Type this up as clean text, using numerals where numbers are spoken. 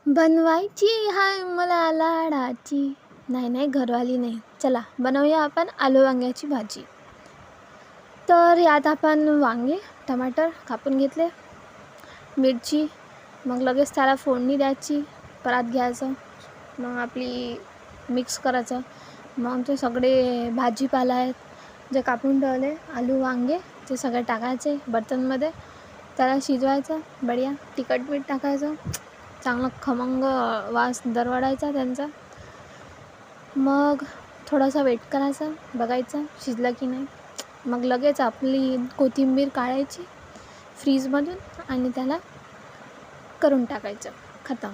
बनवायची हाय मला लाडाची. नाही घरवाली नाही. चला बनवूया आपण आलू वांग्याची भाजी. तर यात आपण वांगे, टमाटर कापून घेतले, मिरची, मग लगेच त्याला फोडणी द्यायची. परात घ्यायचं, मग आपली मिक्स करायचं. मग ते सगळे भाजीपाला आहेत जे कापून ठेवले, आलू वांगे, ते सगळे टाकायचे बर्तनमध्ये. त्याला शिजवायचं बढिया. तिखट मीठ टाकायचं, चांगला खमंग वास दरवळायचा त्यांचा. मग थोडासा वेट करायचा, बघायचं शिजलं की नाही. मग लगेच आपली कोथिंबीर काढायची फ्रीजमधून आणि त्याला करून टाकायचं. खतम.